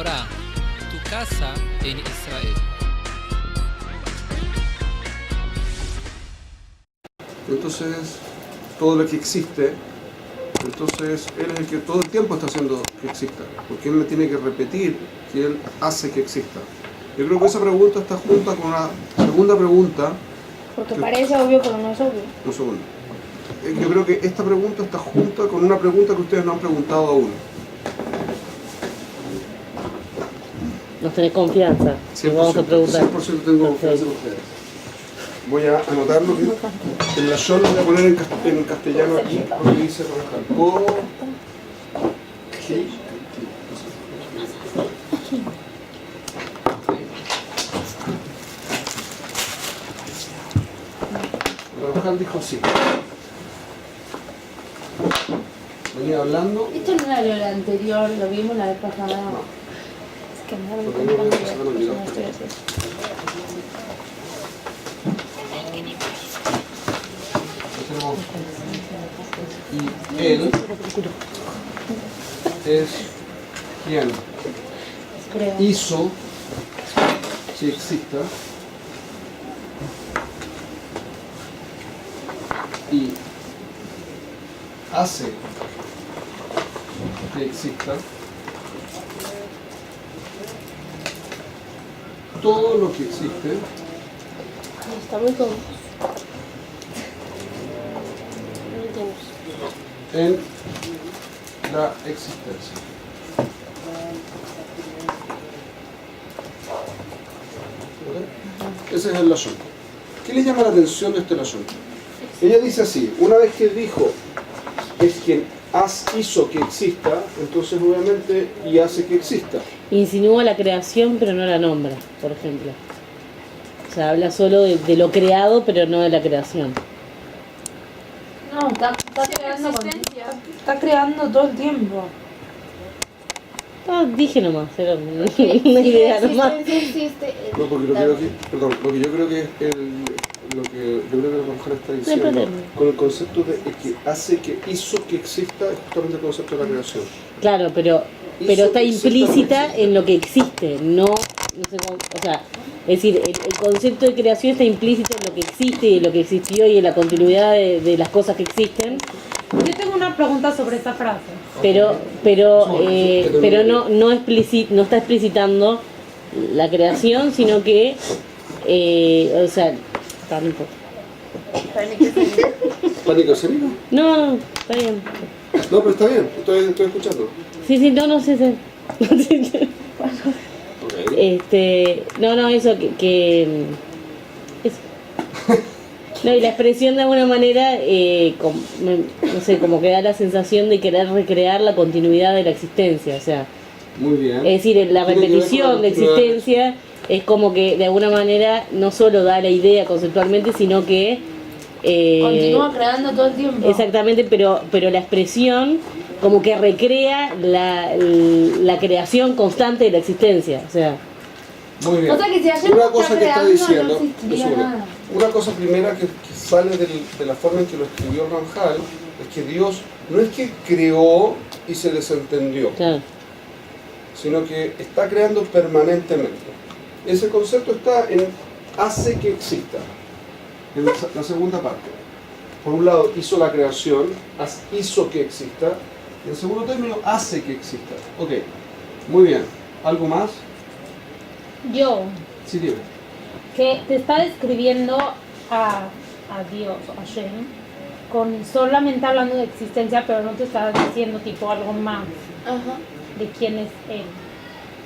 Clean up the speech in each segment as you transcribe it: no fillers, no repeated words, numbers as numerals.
ahora tu casa en Israel. Entonces, todo lo que existe, entonces Él es el que todo el tiempo está haciendo que exista, porque Él me tiene que repetir que Él hace que exista. Yo creo que esa pregunta está junta con una segunda pregunta. Porque parece obvio, pero no es obvio. Un segundo. Yo creo que esta pregunta está junta con una pregunta que ustedes no han preguntado aún. Nos tenés confianza. 100%, Vamos a preguntar. 100% tengo confianza en ustedes. Voy a anotarlo en la zona, lo voy a poner en castellano aquí, porque dice Ramjal. Ramjal dijo así. Venía hablando. Esto no era lo anterior, lo vimos la vez pasada. No. Es que me da Porque no lo voy a pasar con el video. estoy así. Tenemos y él es quien hizo que exista y hace que exista todo lo que existe Está muy cómodo. en la existencia. ¿Ok? Ese es el asunto. ¿Qué le llama la atención de este asunto? Ella dice así, una vez que dijo es quien hizo que exista, entonces obviamente y hace que exista. Insinúa la creación, pero no la nombra, por ejemplo. O sea, habla solo de lo creado, pero no de la creación. No, está creando existencia. está creando todo el tiempo. No, dije nomás, era una idea nomás. Existe. No, porque lo que yo, perdón, lo que yo creo que es lo que yo creo que la mujer está diciendo problema. con el concepto de que hace que hizo que exista es justamente el concepto de la creación. Claro, pero Hizo está que exista implícita lo que existe. en lo que existe, no sé cómo, o sea, es decir, el concepto de creación está implícito en lo que existe y en lo que existió y en la continuidad de las cosas que existen, Yo tengo una pregunta sobre esta frase. pero no está explicitando la creación, sino que, o sea, no importa. ¿Pánico escénico? No, está bien. No, pero está bien, estoy escuchando. Sí, no sé. Okay. No, eso eso. No, y la expresión de alguna manera, no sé, como que da la sensación de querer recrear la continuidad de la existencia, o sea, Muy bien. es decir, la Tiene que ver con repetición la de existencia es como que de alguna manera no solo da la idea conceptualmente, sino que Continúa creando todo el tiempo. exactamente, pero la expresión como que recrea la creación constante de la existencia, o sea. Muy bien. O sea que si ayer una no cosa está que está creando, diciendo, no existiría seguro. nada. Una cosa primera que sale de la forma en que lo escribió Ramjal es que Dios no es que creó y se desentendió, Claro. sino que está creando permanentemente. Ese concepto está en hace que exista, en la segunda parte. Por un lado hizo la creación, hizo que exista, y en segundo término hace que exista. Ok, muy bien. ¿Algo más? Yo, Sí, dime. que te está describiendo a Dios, a Shem, con solamente hablando de existencia, pero no te está diciendo tipo algo más Ajá. de quién es Él.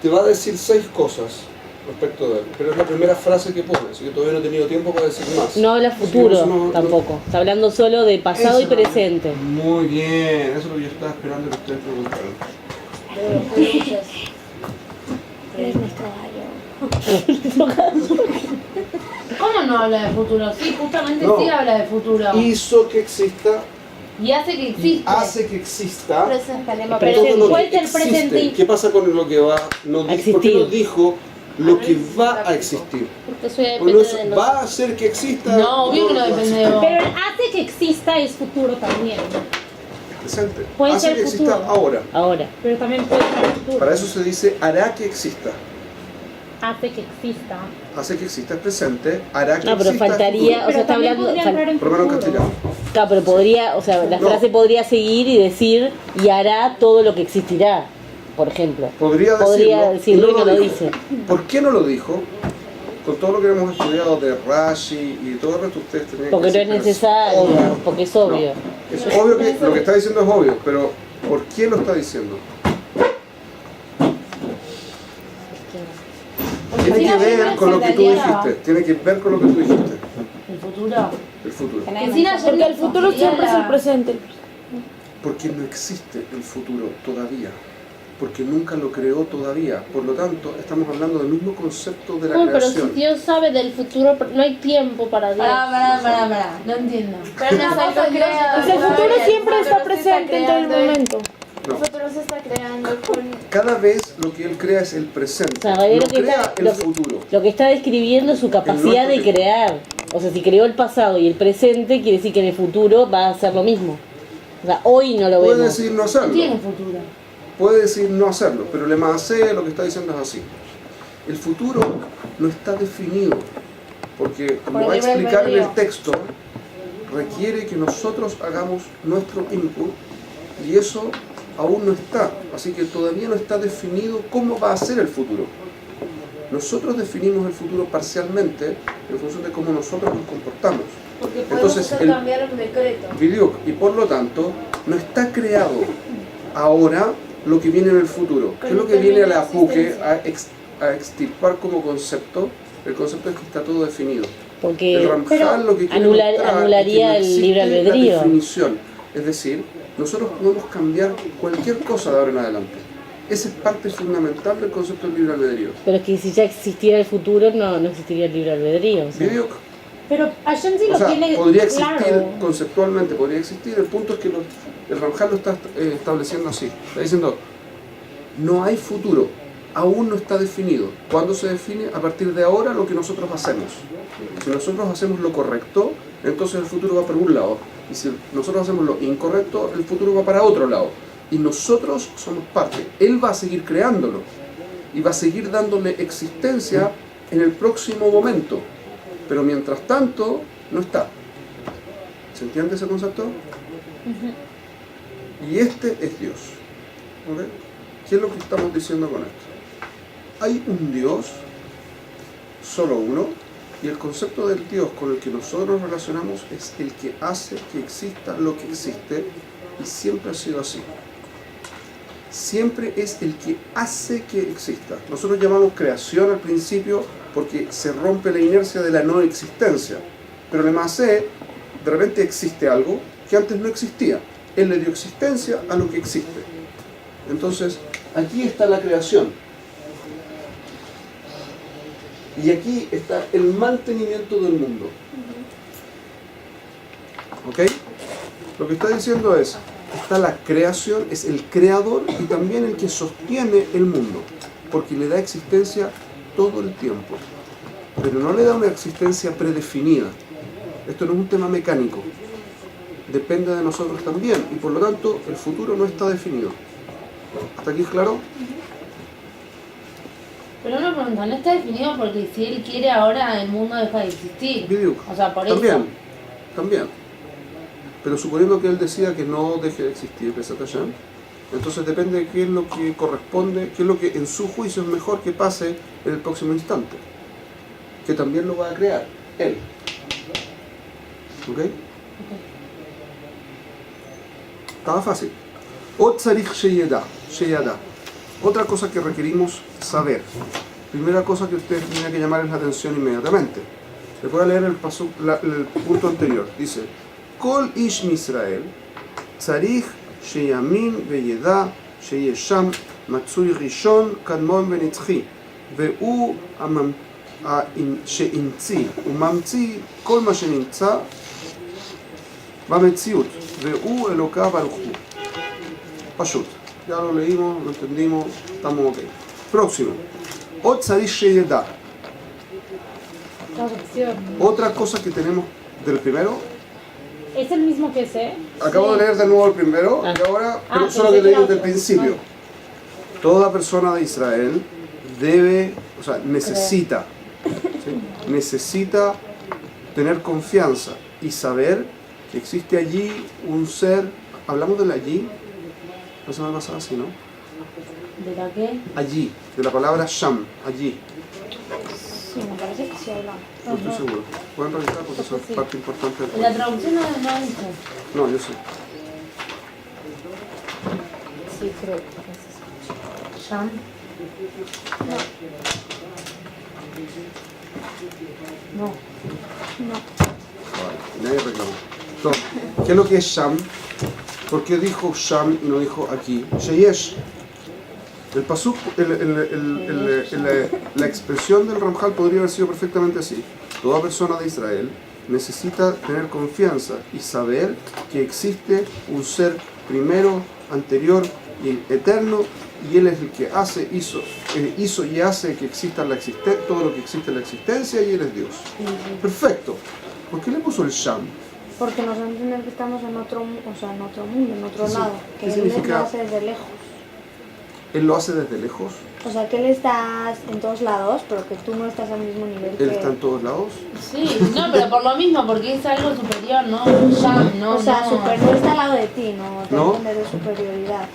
Te va a decir 6 cosas respecto de él, pero es la primera frase que pone, así que todavía no he tenido tiempo para decir más. No habla Así que futuro eso no- tampoco, está hablando solo de pasado y Eso no- presente. Muy bien, eso es lo que yo estaba esperando que ustedes preguntaran. Él es nuestro gallo. ¿Cómo no habla de futuro? Sí, justamente No. sí habla de futuro. Hizo que exista Y hace que y existe. hace que exista Presente. Pero Presente. todo lo ¿cuál que es el presente? existe. ¿Qué pasa con lo que va? No, A ¿por qué existir. no dijo lo que va a existir? Porque eso ya Porque no depende es, de va nosotros. a hacer que exista. No, obvio que no va a depende de existir. vos. Pero el hace que exista es futuro también. presente. Puede Hace ser que exista futuro. ahora. Ahora. Pero también puede ser futuro. Para eso se dice hará que exista. Hace que exista. Hace que exista es presente, hará que No, pero exista es faltaría, futuro. o sea, está también hablando, podría entrar en Por lo menos en futuro. castellano. claro, pero podría, o sea, la No. frase podría seguir y decir, y hará todo lo que existirá, por ejemplo. Podría decirlo y no lo dice. ¿Por qué no lo dijo? Con todo lo que hemos estudiado de Rashi y todo el resto, ustedes tenían Porque que no es decir, necesario, obvio. porque es obvio. No. Es obvio que lo que está diciendo es obvio, pero ¿por qué lo está diciendo? Tiene que ver con lo que tú dijiste. Tiene que ver con lo que tú dijiste. El futuro. El futuro. Porque el futuro siempre es el presente. Porque no existe el futuro todavía. Porque nunca lo creó todavía. Por lo tanto, estamos hablando del mismo concepto de la No, pero si creación. Dios sabe del futuro, no hay tiempo para Dios. Pará. No entiendo. Pero no es algo creado. Pues el futuro siempre está Pero se presente en todo el creando. momento. No. El futuro se está creando con... Cada vez lo que él crea es el presente. O sea, en realidad No lo que crea está- el lo- futuro. Lo que está describiendo es su capacidad de nuestro crear. O sea, si creó el pasado y el presente, quiere decir que en el futuro va a hacer lo mismo. O sea, hoy no lo Puede vemos. decir no hacerlo. Tiene futuro. Puede decir no hacerlo, pero le hace lo que está diciendo es así. El futuro no está definido, porque como Por va a libre explicar en el albedrío. texto, requiere que nosotros hagamos nuestro input y eso aún no está, así que todavía no está definido cómo va a ser el futuro. Nosotros definimos el futuro parcialmente en función de cómo nosotros nos comportamos. Porque podemos Entonces, hacer cambiar un decreto. Biduk, y por lo tanto, no está creado ahora lo que viene en el futuro. ¿Qué es lo que viene a la Juque a extirpar como concepto? El concepto es que está todo definido. El Porque Ramjal lo que quiere anular- mostrar anularía es que no el libre existe albedrío. la definición. Es decir, nosotros podemos cambiar cualquier cosa de ahora en adelante. Esa es parte fundamental del concepto del libre albedrío. pero es que si ya existiera el futuro, no existiría el libre albedrío. O sea. Biduk, Pero Hashem sí o lo sea, tiene podría existir, claro. conceptualmente podría existir. El punto es que el Ramjal lo está estableciendo así. Está diciendo, no hay futuro, aún no está definido. ¿Cuándo se define? A partir de ahora lo que nosotros hacemos. Si nosotros hacemos lo correcto, entonces el futuro va para un lado. Y si nosotros hacemos lo incorrecto, el futuro va para otro lado. Y nosotros somos parte. Él va a seguir creándolo. Y va a seguir dándole existencia en el próximo momento. Pero mientras tanto, no está. ¿Se entiende ese concepto? Y este es Dios. ¿Ok? ¿Qué es lo que estamos diciendo con esto? Hay un Dios, solo uno, y el concepto del Dios con el que nosotros relacionamos es el que hace que exista lo que existe, y siempre ha sido así. Siempre es el que hace que exista. Nosotros llamamos creación al principio porque se rompe la inercia de la no existencia. Pero además de repente existe algo que antes no existía. Él le dio existencia a lo que existe. Entonces, aquí está la creación. Y aquí está el mantenimiento del mundo. ¿Ok? Lo que está diciendo es, está la creación, es el creador y también el que sostiene el mundo, porque le da existencia todo el tiempo, pero no le da una existencia predefinida. Esto no es un tema mecánico, depende de nosotros también, y por lo tanto el futuro no está definido. ¿Hasta aquí es claro? Pero una pregunta, no está definido porque si él quiere ahora el mundo deja de existir. Biduk. O sea, por También, eso. también. Pero suponiendo que él decida que no deje de existir, Besat Hashem, entonces depende de qué es lo que corresponde, qué es lo que en su juicio es mejor que pase en el próximo instante. Que también lo va a crear él. ¿Ok? Estaba fácil. Ot tzarich sheyada. Otra cosa que requerimos saber. Primera cosa que ustedes tienen que llamarles la atención inmediatamente. Les voy a leer el punto anterior. Dice, Kol ish misrael tzarich sheyamin veyeda sheyesham matzui rishon kadmon venitzchi והוא שהמציא וממציא כל מה שנמצא במציאות והוא אלוקיו ברוך הוא. פשוט. Ya lo leímos, lo entendimos, estamos ok. Próximo. Ot tzarich sheyeda. Traducción. Otra cosa que tenemos del primero, ¿Es el mismo que sé? acabo de leer de nuevo el primero, y ahora, pero solo que leí desde el principio. Toda persona de Israel debe, o sea, necesita, ¿sí? Necesita tener confianza y saber que existe allí un ser. Hablamos del allí, la semana pasada, sí, ¿no? ¿De la qué? Allí, de la palabra sham, allí. Sí, me parece que sí hablamos. No estoy seguro. Pueden revisar porque eso es parte importante del La juego. traducción no dice. No, yo sé. Sí, creo que es Sham. No. Vale, nadie reclama. Entonces, ¿qué es lo que es sham? ¿Por qué dijo sham y no dijo aquí? Sheyesh. El pasuk, la expresión del Ramjal podría haber sido perfectamente así. Toda persona de Israel necesita tener confianza y saber que existe un ser primero, anterior y eterno, y Él es el que hizo y hace que exista todo lo que existe en la existencia, y Él es Dios. Perfecto. ¿Por qué le puso el sham? Porque nos da a entender que estamos en otro, o sea, en otro mundo, en otro Sí. lado. Que ¿Qué él significa? lo hace desde lejos. Él lo hace desde lejos. O sea, que él está en todos lados, pero que tú no estás al mismo nivel Él que está en todos lados. Sí, no, pero por lo mismo, porque es algo superior, ¿no? Sham, no, O sea, no. no está al lado de ti, no te ¿No? entiendes de superioridad.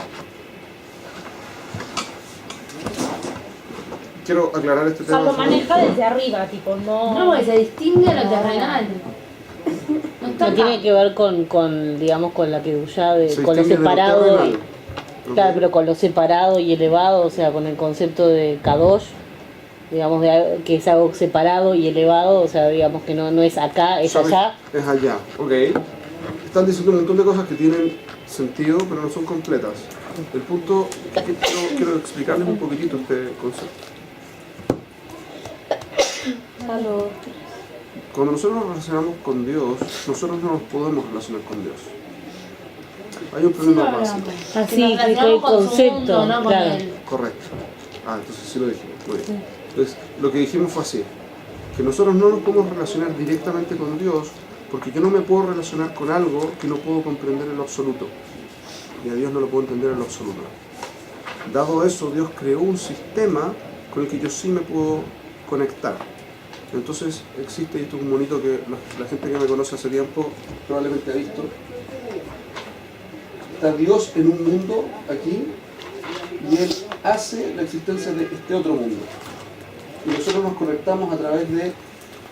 Quiero aclarar este O sea, tema. lo maneja desde arriba, tipo, No, no. porque se distingue a lo terrenal. No está No acá. tiene que ver con digamos, con la kedushá, Se con lo distingue de lo separado. terrenal. Claro, pero con lo separado y elevado, o sea, con el concepto de kadosh, digamos, que es algo separado y elevado, o sea, digamos que no es acá, es ¿Sabes? allá. Es allá, ok. Están diciendo un montón de cosas que tienen sentido, pero no son completas. El punto es que quiero explicarles un poquitito este concepto. Cuando nosotros nos relacionamos con Dios, nosotros no nos podemos relacionar con Dios. Hay un problema básico. Así, Nos que el relacionamos con su concepto, mundo, no con claro. él. Correcto. Entonces sí lo dijimos. Muy bien. Entonces, lo que dijimos fue así, que nosotros no nos podemos relacionar directamente con Dios, porque yo no me puedo relacionar con algo que no puedo comprender en lo absoluto. Y a Dios no lo puedo entender en lo absoluto. Dado eso, Dios creó un sistema con el que yo sí me puedo conectar. Entonces existe, esto es un monito que la gente que me conoce hace tiempo probablemente ha visto. Está Dios en un mundo aquí, y Él hace la existencia de este otro mundo. Y nosotros nos conectamos a través de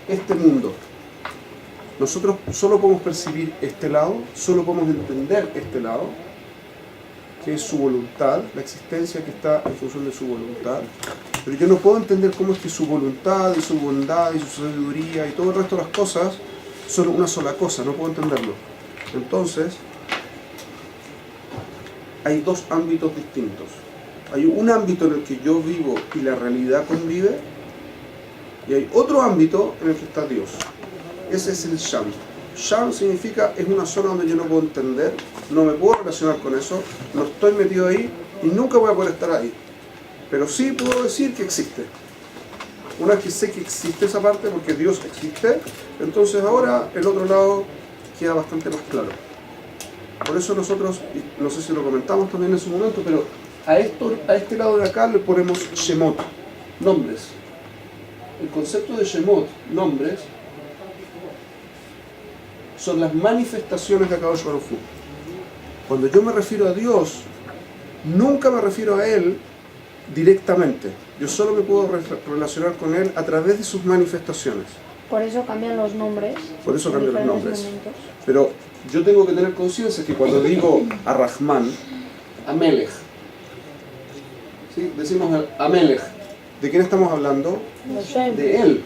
este mundo. Nosotros solo podemos percibir este lado, solo podemos entender este lado, que es su voluntad, la existencia que está en función de su voluntad. Pero yo no puedo entender cómo es que su voluntad y su bondad y su sabiduría y todo el resto de las cosas son una sola cosa, no puedo entenderlo. Entonces, hay dos ámbitos distintos. Hay un ámbito en el que yo vivo y la realidad convive, y hay otro ámbito en el que está Dios. Ese es el Sham. Sham significa es una zona donde yo no puedo entender, no me puedo relacionar con eso, no estoy metido ahí y nunca voy a poder estar ahí. Pero sí puedo decir que existe. Una vez que sé que existe esa parte, porque Dios existe, entonces ahora el otro lado queda bastante más claro. Por eso nosotros, y no sé si lo comentamos también en su momento, pero a este lado de acá le ponemos Shemot, nombres. El concepto de Shemot, nombres, son las manifestaciones de Akadosh Baruj Hu. Cuando yo me refiero a Dios, nunca me refiero a Él directamente. Yo solo me puedo relacionar con Él a través de sus manifestaciones. Por eso cambian los nombres. Por eso en cambian los diferentes nombres. momentos. Pero yo tengo que tener conciencia que cuando digo a Rahman, a Melech, ¿sí? Decimos a Melech, ¿de quién estamos hablando? De Él.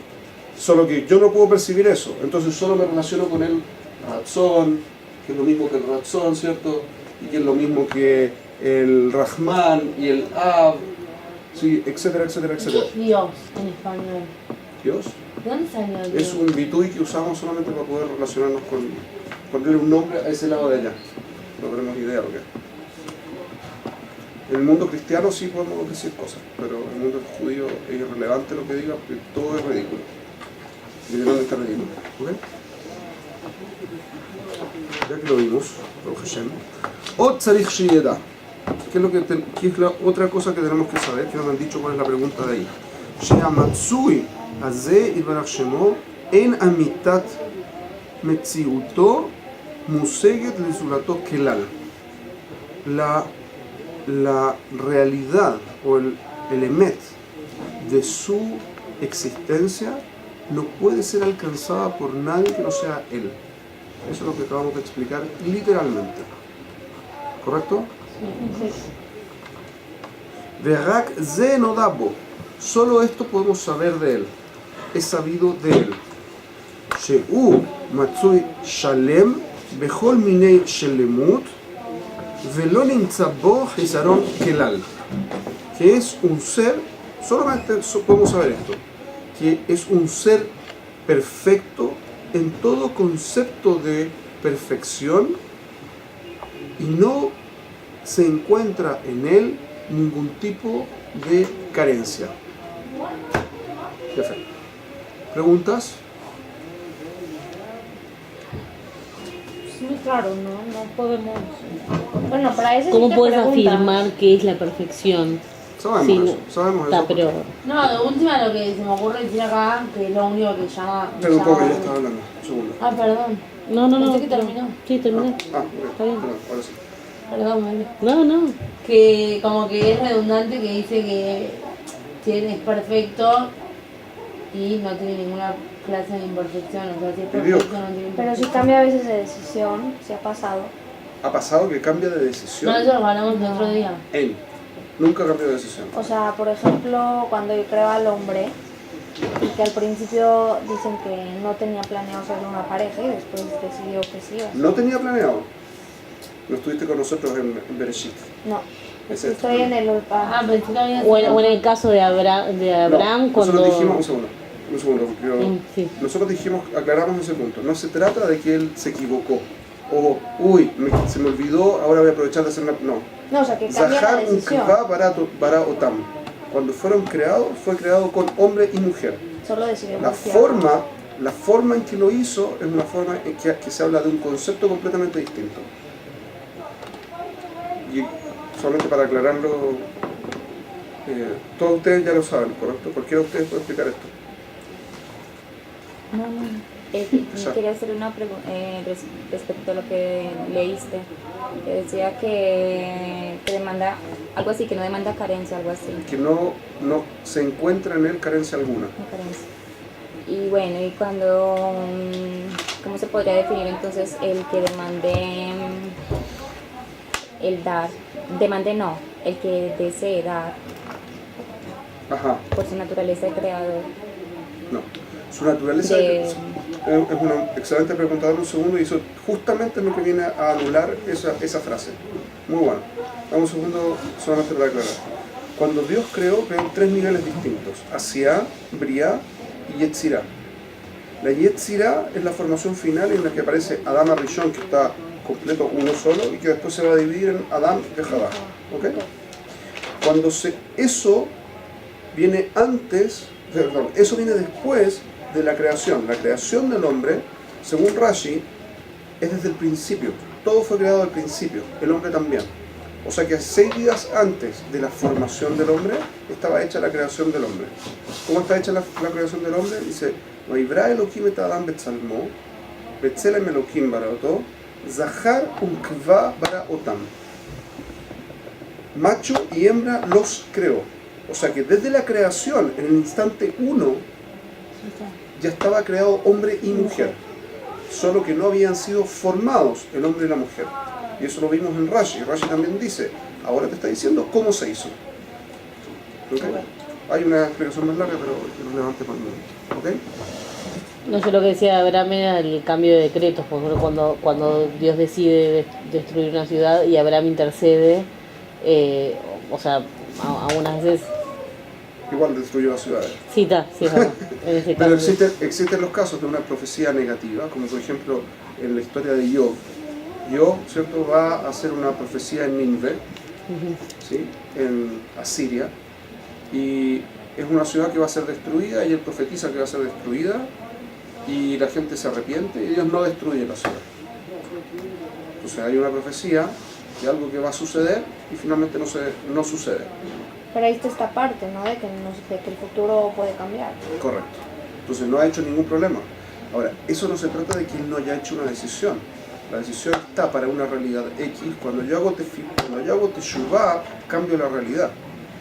Solo que yo no puedo percibir eso. Entonces solo me relaciono con el Ratzon, que es lo mismo que el Ratzon, ¿cierto? Y que es lo mismo que el Rahman y el Ab, ¿sí? Etcétera, etcétera, ¿Qué etcétera. es Dios en español? Dios ¿De dónde salió Dios? es un bitui que usamos solamente para poder relacionarnos con ponerle un nombre a ese lado de allá. No tenemos idea lo que es. En el mundo cristiano sí podemos decir cosas, pero en el mundo judío es irrelevante lo que diga, porque todo es ridículo. Literalmente ridículo. ¿Ok? ya que lo vimos, Baruch Hashem. Ot tzarich sheyeda. ¿Qué es, qué es la otra cosa que tenemos que saber? Que nos han dicho cuál es la pregunta de ahí. She'amatzui hazeh yitbarach shemo en amitat metziuto museget lezulato kelal. La realidad o el emet de su existencia no puede ser alcanzada por nadie que no sea él. Eso es lo que acabamos de explicar literalmente. ¿Correcto? Verak ze nodabo. Solo esto podemos saber de él. Es sabido de él. Sheu matzui shalem bechol minei shelemut velo nimtza bo hisaron kelal. Que es un ser, solamente podemos saber esto, que es un ser perfecto en todo concepto de perfección y no se encuentra en él ningún tipo de carencia. Perfecto. ¿Preguntas? Es muy claro, ¿no? No podemos... Bueno, para eso ¿Cómo sí te puedes pregunta. afirmar qué es la perfección? Sabemos Sí, eso, sabemos Está, eso. pero No, de última lo que se me ocurre decir acá, que es lo único que llama... Pero un llama- poco, ya estaba hablando. Un segundo. Ah, perdón. no. Pensé que terminó. Sí, terminé. Ok, Está bien. perdón, ahora sí. Perdón, Meli. No. Que como que es redundante que dice que es perfecto y no tiene ninguna clase de imperfección. O sea, si es perfecto no tiene Pero si imperfección. cambia a veces de decisión, si ha pasado. ¿Ha pasado que cambia de decisión? No, eso lo hablamos el otro día. Él. Nunca cambió de decisión. O sea, por ejemplo, cuando yo creo al hombre, y que al principio dicen que no tenía planeado ser una pareja y después decidió que sí. O sea, No tenía planeado. No estuviste con nosotros en Bereshit. no, Es esto. estoy en el... Ah, pensé que había O en el caso de Abraham No, cuando... nosotros dijimos, un segundo, porque Sí. nosotros dijimos, aclaramos ese punto. No se trata de que él se equivocó. O, uy, se me olvidó, ahora voy a aprovechar de hacer una... No. No, o sea, que cambia la Zahar decisión. unkva bara otam. Cuando fueron creados, fue creado con hombre y mujer. Solo decidió La confiar. forma en que lo hizo es una forma en que se habla de un concepto completamente distinto. Y solamente para aclararlo, todos ustedes ya lo saben, ¿correcto? Cualquiera de ustedes puede explicar esto. Exacto. Quería hacer una pregunta respecto a lo que leíste. Que decía que demanda, algo así, que no demanda carencia, algo así. Que no se encuentra en él carencia alguna. No carencia. Y bueno, y cuando, ¿cómo se podría definir entonces el que demande el dar? Demande no, el que desee dar Ajá, por su naturaleza de creador. no. Su naturaleza es una excelente pregunta. Dame un segundo y eso justamente es lo que viene a anular esa frase. Muy bueno. Dame un segundo solamente para aclarar. Cuando Dios creó 3 niveles distintos: Asiá, Briá y Yetzirá. La Yetzirá es la formación final en la que aparece Adam Arishon, que está completo uno solo, y que después se va a dividir en Adam y Javá. ¿Ok? Eso viene antes, perdón, eso viene después de la creación. La creación del hombre, según Rashi, es desde el principio. Todo fue creado al principio, el hombre también. O sea que 6 días antes de la formación del hombre estaba hecha la creación del hombre. ¿Cómo está hecha la creación del hombre? Dice: Vayivra Elohim et Adam betzalmo, betzelem Elohim baraoto, zachar unkva baraotam. Macho y hembra los creó. O sea que desde la creación, en el instante 1, ya estaba creado hombre y mujer. Solo que no habían sido formados el hombre y la mujer. Y eso lo vimos en Rashi. Rashi también dice, ahora te está diciendo cómo se hizo. ¿Okay? Hay una explicación más larga, pero es relevante para el momento. ¿Okay? No, yo lo que decía Abraham era el cambio de decretos, por ejemplo, cuando Dios decide destruir una ciudad y Abraham intercede, o sea, algunas veces... Igual destruyó las ciudades. Sí, está, sí, es verdad, en ese Pero caso. existen los casos de una profecía negativa, como por ejemplo en la historia de Job. Job, ¿cierto?, va a hacer una profecía en Nínive, ¿sí?, en Asiria, y es una ciudad que va a ser destruida, y él profetiza que va a ser destruida, y la gente se arrepiente y Dios no destruye la ciudad. Entonces hay una profecía de algo que va a suceder y finalmente no sucede. Pero ahí está esta parte, ¿no? De que el futuro puede cambiar. Correcto. Entonces no ha hecho ningún problema. Ahora, eso no se trata de que él no haya hecho una decisión. La decisión está para una realidad X. Cuando yo hago teshuvá, cambio la realidad.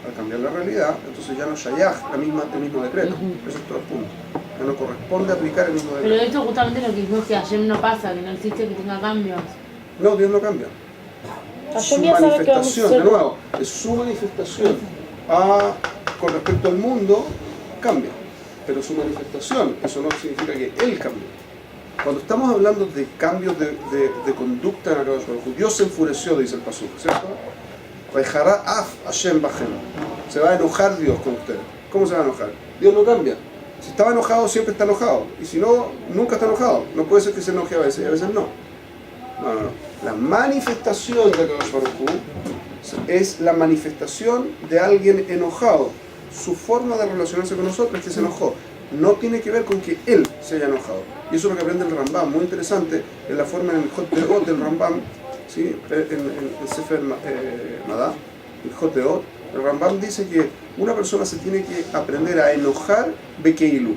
Al cambiar la realidad, entonces ya no shayach, el mismo decreto. Eso es todo el punto. Que no corresponde aplicar el mismo Pero decreto. esto justamente lo que dijimos que Hashem no pasa, que no existe que tenga cambios. No, Dios no cambia. Su Hashem ya sabe que vamos a manifestación, hacer. de nuevo, es su manifestación con respecto al mundo, cambia. Pero su manifestación, eso no significa que él cambie. Cuando estamos hablando de cambios de conducta en la Kadosh Baruj Hu, Dios se enfureció, dice el pasuk, ¿cierto? Vaijará af Hashem bajem. Se va a enojar Dios con ustedes. ¿Cómo se va a enojar? Dios no cambia. Si estaba enojado, siempre está enojado. Y si no, nunca está enojado. No puede ser que se enoje a veces y a veces no. No. La manifestación de Kadosh Baruj Hu es la manifestación de alguien enojado. Su forma de relacionarse con nosotros es que se enojó. No tiene que ver con que él se haya enojado. Y eso es lo que aprende el Rambam. Muy interesante en la forma en el Joteot del Rambam, ¿sí? en el Sefer Madá, el Joteot. El Rambam dice que una persona se tiene que aprender a enojar bekeilu.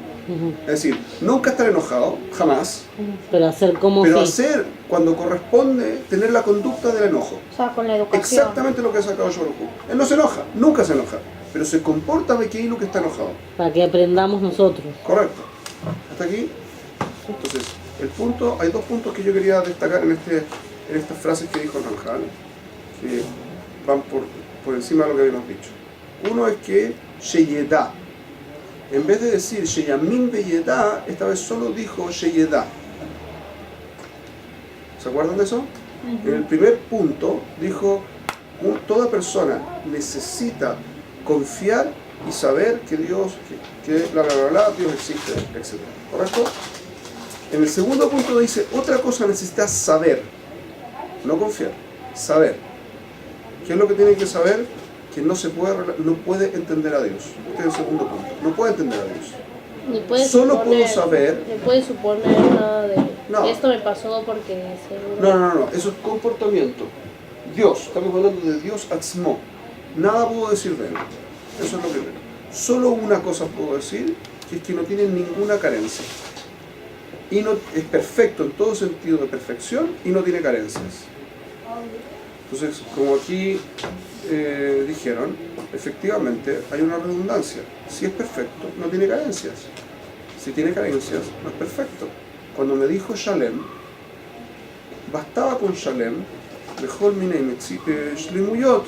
Es decir, nunca estar enojado, jamás. Pero hacer como Pero si. hacer, cuando corresponde, tener la conducta del enojo. O sea, con la educación. Exactamente lo que ha sacado Baruj Hu. Él no se enoja, nunca se enoja. Pero se comporta bekeilu que está enojado. Para que aprendamos nosotros. Correcto. ¿Hasta aquí? Entonces, hay dos puntos que yo quería destacar en estas frases que dijo Ramjal, que van por encima de lo que habíamos dicho. Uno es que Sheyedá, en vez de decir Sheyamin Beyedá, esta vez solo dijo Sheyedá. ¿Se acuerdan de eso? En el primer punto dijo, toda persona necesita confiar y saber que Dios, que Dios existe, etc. ¿Correcto? En el segundo punto dice, otra cosa necesitas saber, no confiar, saber. ¿Qué es lo que tiene que saber? Que no puede entender a Dios. Este es el segundo punto. No puede entender a Dios. Ni puede Solo suponer, puedo saber. ni puede suponer nada de No. esto me pasó porque seguro. No. Eso es comportamiento. Dios, estamos hablando de Dios Atzmo. Nada puedo decir de él. Eso es lo primero. Solo una cosa puedo decir, que es que no tiene ninguna carencia. Y no, es perfecto en todo sentido de perfección y no tiene carencias. Entonces, como aquí dijeron, efectivamente hay una redundancia. Si es perfecto, no tiene carencias. Si tiene carencias, no es perfecto. Cuando me dijo Shalem, bastaba con Shalem, mejor minei shlimuyot,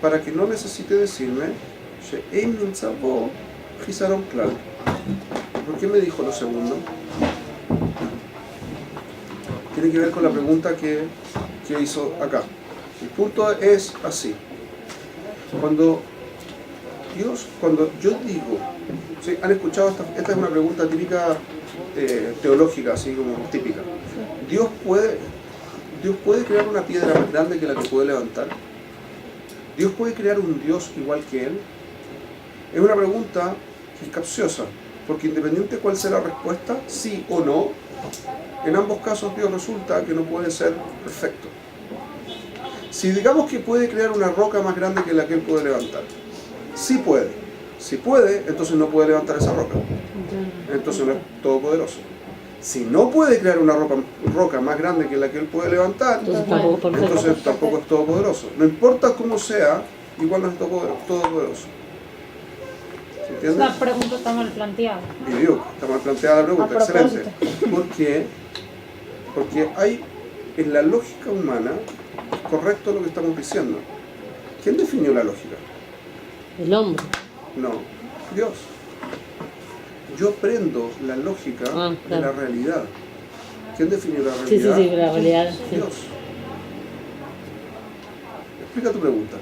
para que no necesite decirme she'ein nimtza bo chisaron klal. ¿Por qué me dijo lo segundo? Tiene que ver con la pregunta que hizo acá. El punto es así. Cuando yo digo, ¿sí? ¿Han escuchado esta es una pregunta típica teológica, así como típica? ¿Dios puede crear una piedra más grande que la que puede levantar? ¿Dios puede crear un Dios igual que Él? Es una pregunta que es capciosa, porque independiente de cuál sea la respuesta, sí o no, en ambos casos Dios resulta que no puede ser perfecto. Si digamos que puede crear una roca más grande que la que Él puede levantar, sí puede. Si puede, entonces no puede levantar esa roca. Entonces no es todopoderoso. Si no puede crear una roca más grande que la que Él puede levantar, entonces tampoco es todopoderoso. No importa cómo sea, igual no es todopoderoso. ¿Se entiende? La pregunta está mal planteada. Está mal planteada la pregunta, excelente. ¿Por qué? Porque hay en la lógica humana, correcto lo que estamos diciendo. ¿Quién definió la lógica? El hombre. No, Dios. Yo aprendo la lógica de la realidad. ¿Quién definió la realidad? Sí, la realidad. Sí. Dios. Explica tu pregunta.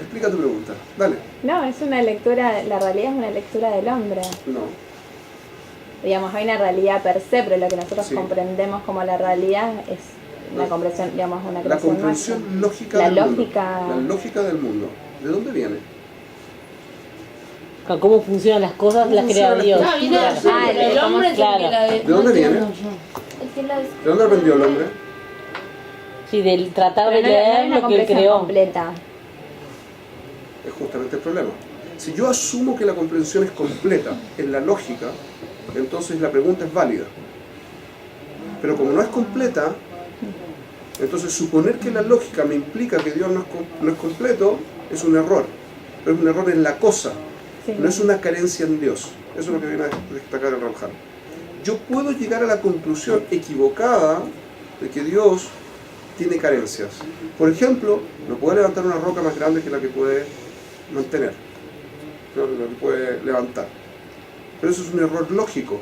Explica tu pregunta. Dale. No, es una lectura, la realidad es una lectura del hombre. No. Digamos, hay una realidad per se, pero lo que nosotros Sí. comprendemos como la realidad es una comprensión, digamos, una La creación comprensión nuestra. lógica La del lógica- mundo. La lógica del mundo. ¿De dónde viene? Con cómo funcionan las cosas, las crea Dios. Ah, viene Claro. el hombre es el Claro. que la ¿De dónde viene? Es que la ¿De dónde aprendió el hombre? Sí, del tratar de Pero no hay leer una lo que él comprensión creó. completa. Es justamente el problema. Si yo asumo que la comprensión es completa en la lógica, entonces la pregunta es válida. Pero como no es completa, entonces suponer que la lógica me implica que Dios no es completo es un error. Pero es un error en la cosa, no es una carencia en Dios. Eso es lo que viene a destacar el Ramjal. Yo puedo llegar a la conclusión equivocada de que Dios tiene carencias. Por ejemplo, no puede levantar una roca más grande que la que puede mantener, lo que puede levantar. Pero eso es un error lógico,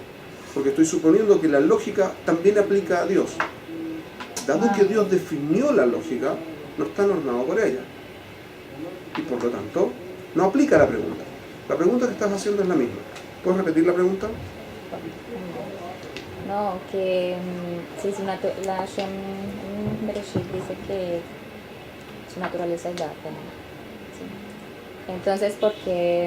porque estoy suponiendo que la lógica también aplica a Dios. Dado que Dios definió la lógica, no está normado por ella. Y por lo tanto, no aplica la pregunta. La pregunta que estás haciendo es la misma. ¿Puedes repetir la pregunta? No, que sí, la Hashem en Bereshit dice que su naturaleza es data, ¿no? Sí. Entonces, porque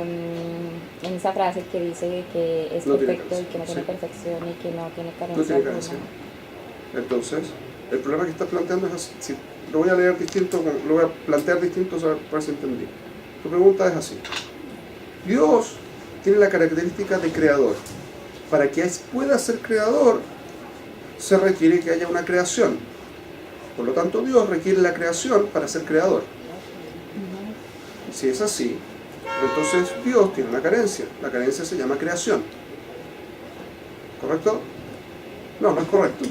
en esa frase que dice que es No tiene perfecto y que no tiene sí. perfección y que no tiene No carencia tiene alguna. carencia. Entonces, el problema que estás planteando es así. Si lo voy a leer distinto, lo voy a plantear distinto para ver si entendí. Tu pregunta es así. Dios tiene la característica de creador. Para que pueda ser creador, se requiere que haya una creación. Por lo tanto, Dios requiere la creación para ser creador. Si es así, entonces Dios tiene una carencia. La carencia se llama creación. ¿Correcto? No, no es correcto.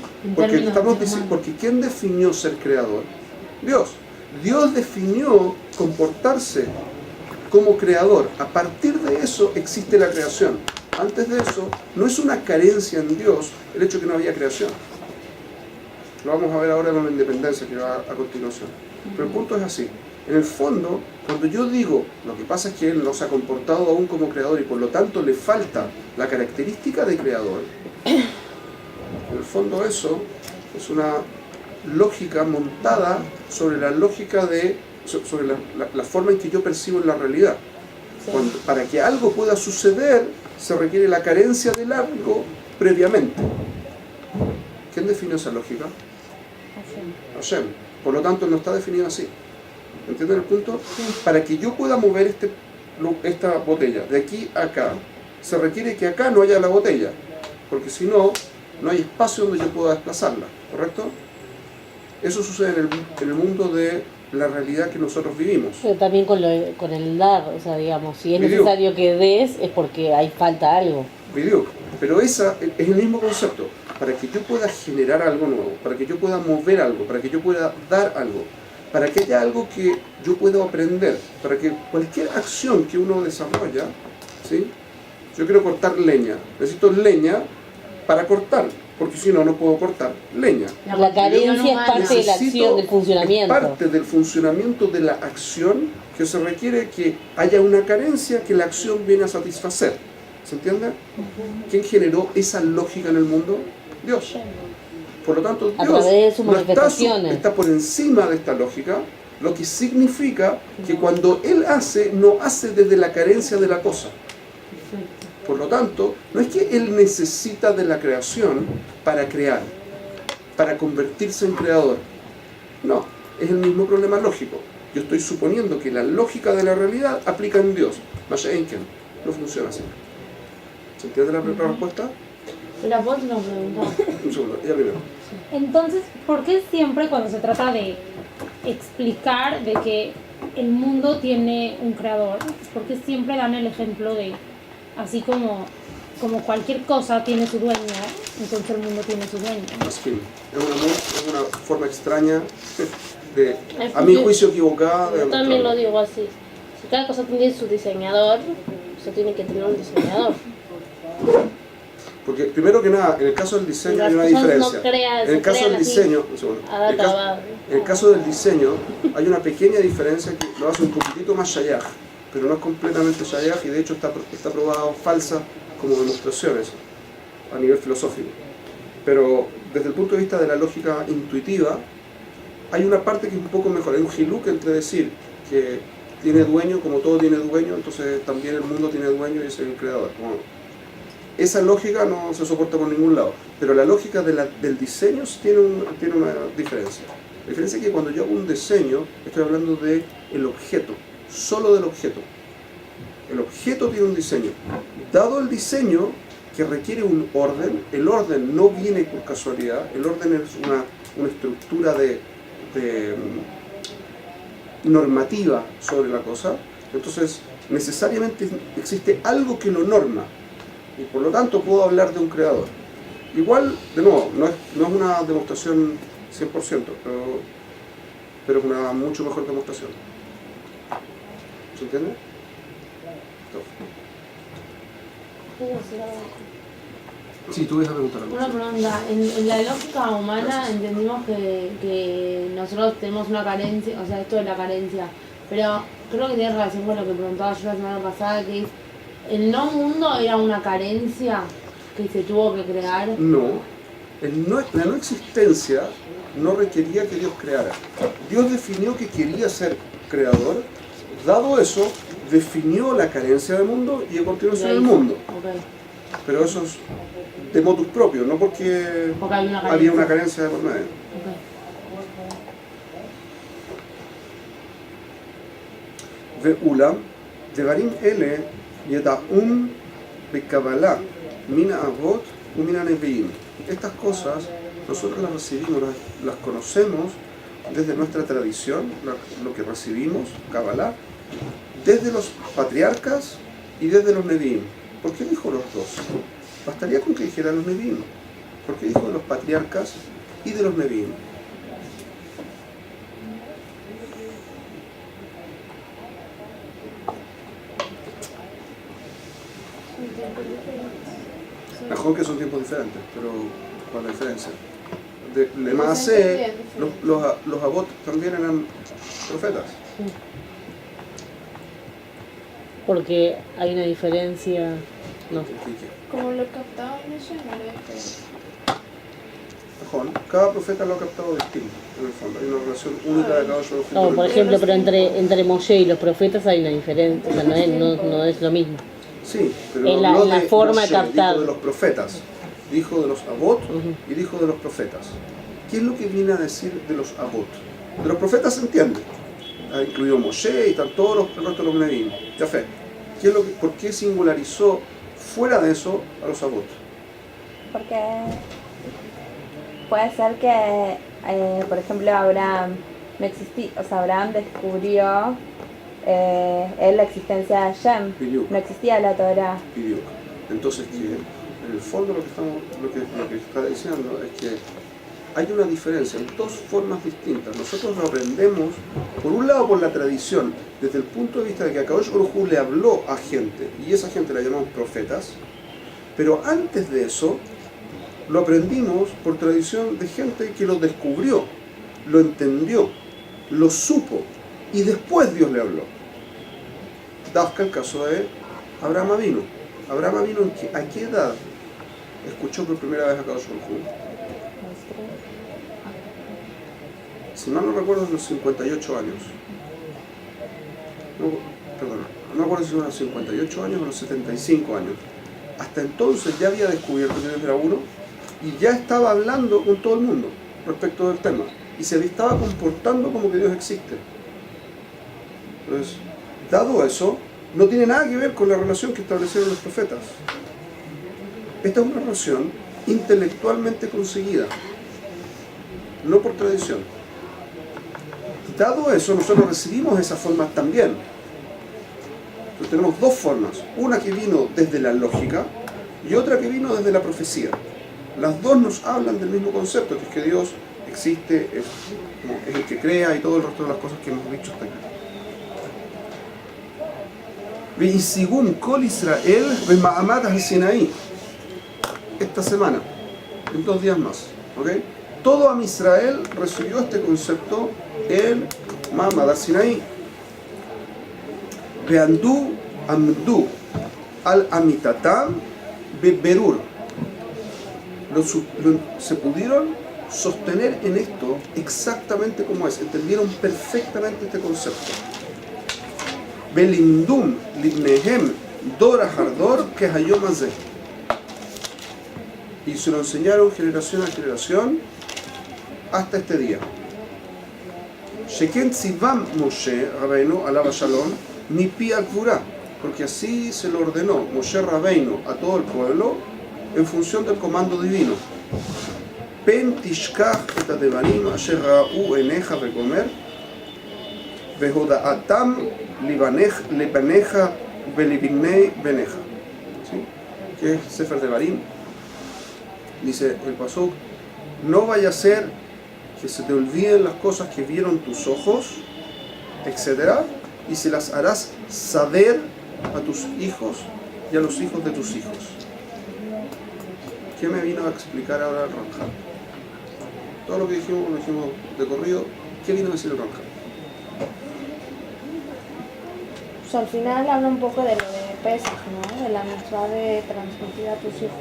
Porque ¿quién definió ser creador? Dios. Dios definió comportarse como creador. A partir de eso existe la creación. Antes de eso, no es una carencia en Dios el hecho de que no había creación. Lo vamos a ver ahora con la independencia que va a continuación. Pero el punto es así. En el fondo, cuando yo digo, lo que pasa es que Él no se ha comportado aún como creador y por lo tanto le falta la característica de creador, en el fondo eso es una lógica montada sobre la lógica sobre la forma en que yo percibo la realidad. Sí. Para que algo pueda suceder, se requiere la carencia del algo previamente. ¿Quién definió esa lógica? Hashem. Por lo tanto, no está definido así. ¿Entienden el punto? Para que yo pueda mover esta botella de aquí a acá, se requiere que acá no haya la botella, porque si no, no hay espacio donde yo pueda desplazarla, ¿correcto? Eso sucede en el mundo de la realidad que nosotros vivimos. Pero también con el dar, o sea, digamos, si es Video. necesario que des, es porque hay falta algo. Video. Pero esa es el mismo concepto. Para que yo pueda generar algo nuevo, para que yo pueda mover algo, para que yo pueda dar algo, para que haya algo que yo pueda aprender, para que cualquier acción que uno desarrolla, ¿sí? Yo quiero cortar leña, necesito leña para cortar, porque si no, no puedo cortar leña. La carencia es parte de la acción, del funcionamiento. Es parte del funcionamiento de la acción que se requiere que haya una carencia que la acción viene a satisfacer. ¿Se entiende? ¿Quién generó esa lógica en el mundo? Dios. Por lo tanto, A Dios través de sus no manifestaciones. está por encima de esta lógica, lo que significa que cuando Él hace, no hace desde la carencia de la cosa. Por lo tanto, no es que Él necesita de la creación para crear, para convertirse en creador. No, es el mismo problema lógico. Yo estoy suponiendo que la lógica de la realidad aplica en Dios. Masha Enken, no funciona así. ¿Se entiende la respuesta? La voz nos preguntaba. Un segundo, ella primero. Entonces, ¿por qué siempre cuando se trata de explicar de que el mundo tiene un creador, por qué siempre dan el ejemplo de, así como cualquier cosa tiene su dueño, entonces el mundo tiene su dueño? Masquín. Es una forma extraña, a mi juicio equivocada. de Yo también mostrarlo. lo digo así. Si cada cosa tiene su diseñador, eso tiene que tener un diseñador. Porque primero que nada, en el caso del diseño Las hay una cosas no diferencia. crean- En el se caso del crean así, diseño, un segundo. a acabar. En el caso del diseño hay una pequeña diferencia que lo hace un poquitito más shayach, pero no es completamente shayach y de hecho está probado falsa como demostraciones a nivel filosófico. Pero desde el punto de vista de la lógica intuitiva, hay una parte que es un poco mejor. Hay un hiluk entre decir que tiene dueño, como todo tiene dueño, entonces también el mundo tiene dueño y es el creador. Como, esa lógica no se soporta por ningún lado, pero la lógica del diseño sí tiene una diferencia. La diferencia es que cuando yo hago un diseño, estoy hablando del objeto, solo del objeto. El objeto tiene un diseño. Dado el diseño, que requiere un orden, el orden no viene por casualidad, el orden es una estructura de normativa sobre la cosa, entonces necesariamente existe algo que lo norma, y por lo tanto puedo hablar de un creador. Igual, de nuevo, no es una demostración 100%, pero es una mucho mejor demostración. ¿Se entiende? Sí, tú ibas a preguntar algo. Una pregunta, en la lógica humana entendimos que nosotros tenemos una carencia, o sea, esto de la carencia, pero creo que tiene relación con lo que preguntaba yo la semana pasada, que es, ¿el no mundo era una carencia que se tuvo que crear? No, la no existencia no requería que Dios creara. Dios definió que quería ser creador, dado eso, definió la carencia del mundo y a continuación el mundo. Okay. Pero eso es de motus propio, no porque había una carencia de por medio. Okay. ואולם, דברים אלה ידעום בקבלה מן האבות ומן הנביאים. Estas cosas nosotros las recibimos, las conocemos desde nuestra tradición, lo que recibimos, Kabbalah, desde los patriarcas y desde los Nevi'im. ¿Por qué dijo los dos? Bastaría con que dijera los Nevi'im. ¿Por qué dijo de los patriarcas y de los Nevi'im? Mejor que son tiempos diferentes, pero ¿cuál es la diferencia? De más los abot también eran profetas. Porque hay una diferencia, no. Como lo captaba en eso, no era diferente. Cada profeta lo ha captado distinto, en el fondo. Hay una relación única de cada uno. No, por ejemplo, pero entre Moshe y los profetas hay una diferencia, o sea, no es lo mismo. Sí, pero en la forma de captar. Dijo de los profetas, dijo de los abot y dijo de los profetas. ¿Qué es lo que viene a decir de los abot? De los profetas se entiende. Ha incluido Moshe y están todos el resto de los Nevi'im. Ya fe. ¿Por qué singularizó fuera de eso a los abot? Porque puede ser que, por ejemplo, Abraham no existía, o sea, Abraham descubrió la existencia de Hashem, no existía la Torah. Entonces, que en el fondo lo que está diciendo es que hay una diferencia en dos formas distintas. Nosotros lo aprendemos, por un lado, por la tradición, desde el punto de vista de que Akadosh Baruj Hu le habló a gente, y esa gente la llamamos profetas, pero antes de eso, lo aprendimos por tradición de gente que lo descubrió, lo entendió, lo supo, y después Dios le habló. Dafka, el caso de Abraham Avinu. Abraham Avinu, ¿a qué edad escuchó por primera vez a Akadosh Baruj Hu? Si mal no recuerdo, los 58 años. No me acuerdo si eran los 58 años o los 75 años. Hasta entonces ya había descubierto que Dios era uno y ya estaba hablando con todo el mundo respecto del tema. Y se estaba comportando como que Dios existe. Entonces, dado eso, no tiene nada que ver con la relación que establecieron los profetas. Esta es una relación intelectualmente conseguida, no por tradición. Dado eso, nosotros recibimos esa forma también. Entonces, tenemos dos formas, una que vino desde la lógica y otra que vino desde la profecía. Las dos nos hablan del mismo concepto, que es que Dios existe, es el que crea y todo el resto de las cosas que hemos dicho hasta aquí. Y según Kol Israel, Ma'amad al-Sinaí, esta semana, en 2 días más, ¿ok? Todo Am Israel recibió este concepto en Ma'amad al-Sinaí. Ve'andu amdu al-amitatam beberur. Se pudieron sostener en esto exactamente como es, entendieron perfectamente este concepto. Belimdum libnehem dora hardor que hayom hazeh. Y se lo enseñaron generación a generación hasta este día. Sheken tzivam Moshe Rabbeinu alav shalom mipi al-Gvurah, porque así se lo ordenó Moshe Rabbeinu a todo el pueblo en función del comando divino. Pen tishkach et hadevarim asher ra'u enecha vegomer vehoda'atam libanecha velibnei benecha. ¿Sí? Que es Sefer Devarim. Dice el pasuk: no vaya a ser que se te olviden las cosas que vieron tus ojos, etc., y se las harás saber a tus hijos y a los hijos de tus hijos. ¿Qué me vino a explicar ahora el Ramjal? Todo lo que dijimos, lo dijimos de corrido. ¿Qué vino a decir el Ramjal? Pues al final habla un poco de lo de Pesach, ¿no? De la mitzvah de transmitir a tus hijos.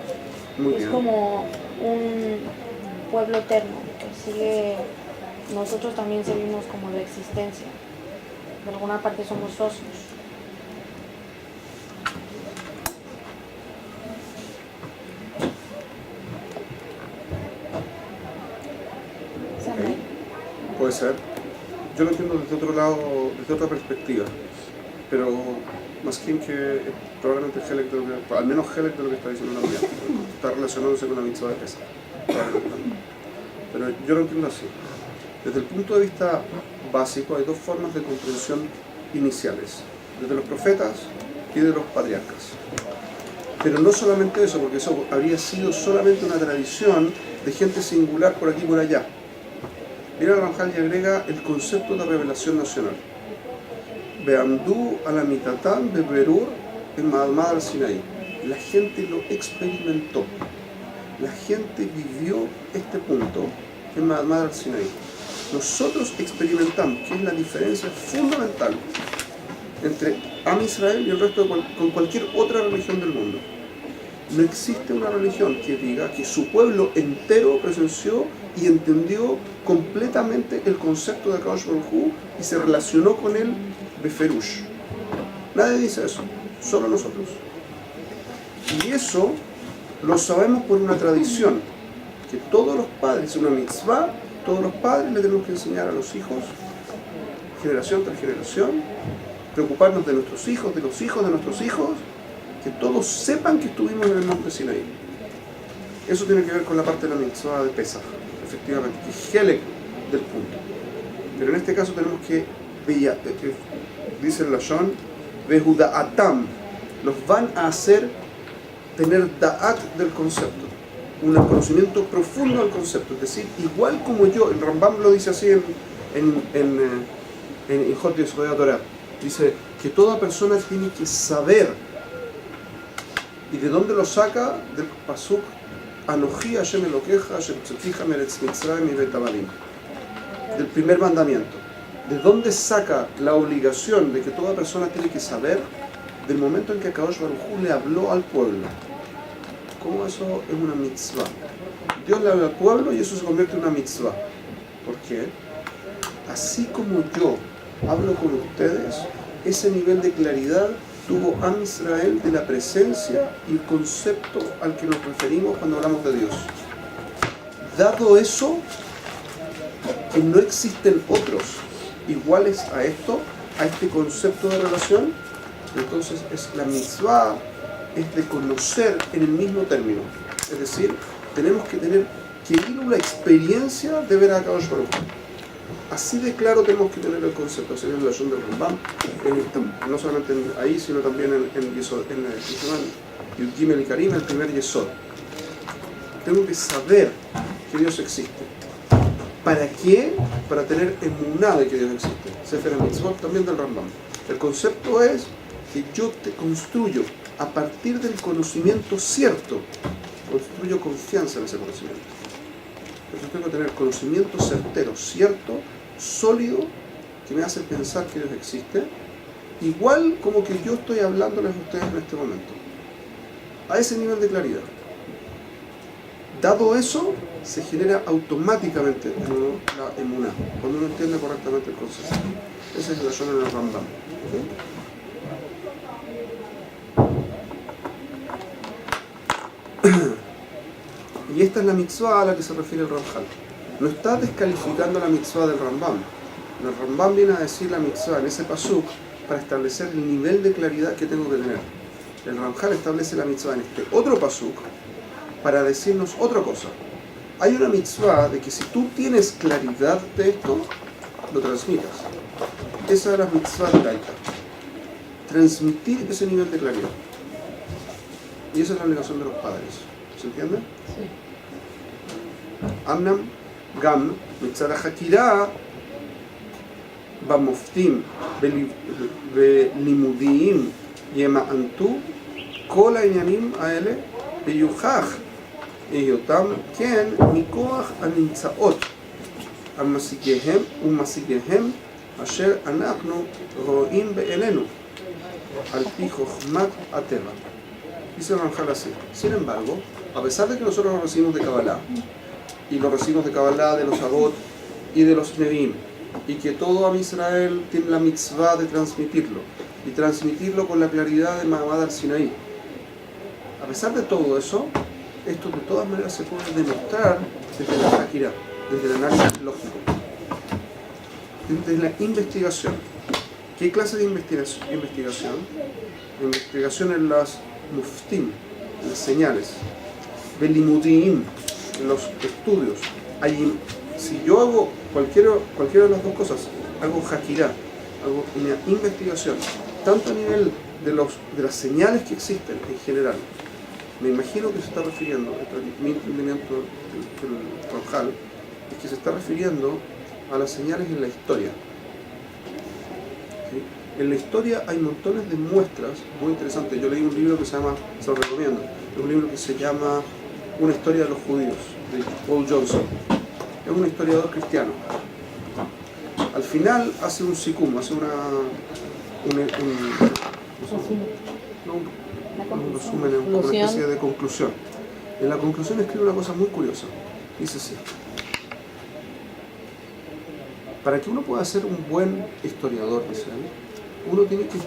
Muy Es bien. como un pueblo eterno que sigue. Nosotros también seguimos como la existencia. De alguna parte somos socios. Puede ser. Yo lo entiendo desde otro lado, desde otra perspectiva. Pero más que probablemente Helek de lo que, al menos Helek de lo que está diciendo la mía, está relacionándose con la mitzvah de Pesach. Pero yo lo entiendo así. Desde el punto de vista básico hay dos formas de comprensión iniciales, desde los profetas y de los patriarcas. Pero no solamente eso, porque eso habría sido solamente una tradición de gente singular por aquí y por allá. Mira, Ramjal y agrega el concepto de revelación nacional. Beamdu alamitatam beberur en Ma'amad al-Sinaí. La gente lo experimentó. La gente vivió este punto en Ma'amad al-Sinaí. Nosotros experimentamos, que es la diferencia fundamental entre Am Israel y el resto con cualquier otra religión del mundo. No existe una religión que diga que su pueblo entero presenció y entendió completamente el concepto de Akadosh Baruj Hu y se relacionó con él beferush. Nadie dice eso, solo nosotros. Y eso lo sabemos por una tradición, que todos los padres, una mitzvah, todos los padres le tenemos que enseñar a los hijos, generación tras generación, preocuparnos de nuestros hijos, de los hijos de nuestros hijos, que todos sepan que estuvimos en el monte Sinaí. Eso tiene que ver con la parte de la mitzvah de Pesach, efectivamente, que es Helek del punto. Pero en este caso tenemos que, dice el Lashon, Behuda'atam, los van a hacer tener da'at del concepto, un conocimiento profundo del concepto, es decir, igual como yo, el Rambam lo dice así en Hijot Yesodei Torah, dice que toda persona tiene que saber. ¿Y de dónde lo saca? Del pasuk Anoji Hashem Elokeja Hashem Tzotija Meretz Mitzrayim y Bet Avadim, del primer mandamiento. ¿De dónde saca la obligación de que toda persona tiene que saber? Del momento en que Akadosh Baruj Hu le habló al pueblo. ¿Cómo eso es una mitzvah? Dios le habla al pueblo y eso se convierte en una mitzvah. ¿Por qué? Así como yo hablo con ustedes, ese nivel de claridad tuvo Am Israel de la presencia y el concepto al que nos referimos cuando hablamos de Dios. Dado eso, que no existen otros iguales a esto, a este concepto de relación, entonces es la mitzvah, es de conocer en el mismo término. Es decir, tenemos que tener que vivir la experiencia de ver a Akadosh Baruj Hu. Así de claro tenemos que tener el concepto, sería en la Lashon del Rambam, no solamente ahí, sino también en Yesod, en el Gimel y Karim, el primer Yesod. Tengo que saber que Dios existe. ¿Para qué? Para tener emuná de que Dios existe. Sefer HaMitzvot también del Rambam. El concepto es que yo te construyo a partir del conocimiento cierto, construyo confianza en ese conocimiento. Entonces tengo que tener conocimiento certero, cierto, sólido, que me hace pensar que Dios existe, igual como que yo estoy hablándoles a ustedes en este momento. A ese nivel de claridad. Dado eso, se genera automáticamente la emuná, cuando uno entiende correctamente el concepto. Ese es el Lashon en el Rambam. ¿Okay? esta es la mitzvah a la que se refiere el Ramjal. No está descalificando la mitzvah del Rambam. El Rambam viene a decir la mitzvah en ese pasuk para establecer el nivel de claridad que tengo que tener. El Ramjal establece la mitzvah en este otro pasuk para decirnos otra cosa. Hay una mitzvah de que si tú tienes claridad de esto, lo transmitas. Esa es la mitzvah de Laita. Transmitir ese nivel de claridad. Y esa es la obligación de los padres. ¿Se entiende? Sí. Amnam Gam Mitzad HaKirah במופתים ולימודיים ימענתו כל העניינים האלה ויוכח היותם כן מכוח הנמצאות המשיגיהם ומשיגיהם אשר אנחנו רואים בעינינו על פי חוכמת הטבע. Dice Ramjal así. Sin embargo, a pesar de que nosotros lo recibimos de Kabbalah, y lo recibimos de Kabbalah, de los Avot y de los Nevi'im, y que todo Am Israel tiene la mitzvah de transmitirlo, y transmitirlo con la claridad de Mahamad al-Sinaí. A pesar de todo eso, esto de todas maneras se puede demostrar desde la Hakira, desde el análisis lógico, desde la investigación. ¿Qué clase de investigación? La investigación en las muftim, en las señales, belimudim, en los estudios. Si yo hago cualquiera de las dos cosas, hago hakirá, hago una investigación, tanto a nivel de las señales que existen en general, me imagino que se está refiriendo, mi entendimiento del Ramjal, es que se está refiriendo a las señales en la historia. ¿Sí? En la historia hay montones de muestras muy interesantes. Yo leí un libro que se llama, se lo recomiendo, es un libro que se llama Una historia de los judíos, de Paul Johnson. Es un historiador cristiano. Al final hace un sikum, hace un resumen, una especie de conclusión. En la conclusión escribe una cosa muy curiosa. Dice así: para que uno pueda ser un buen historiador, dice él, uno tiene que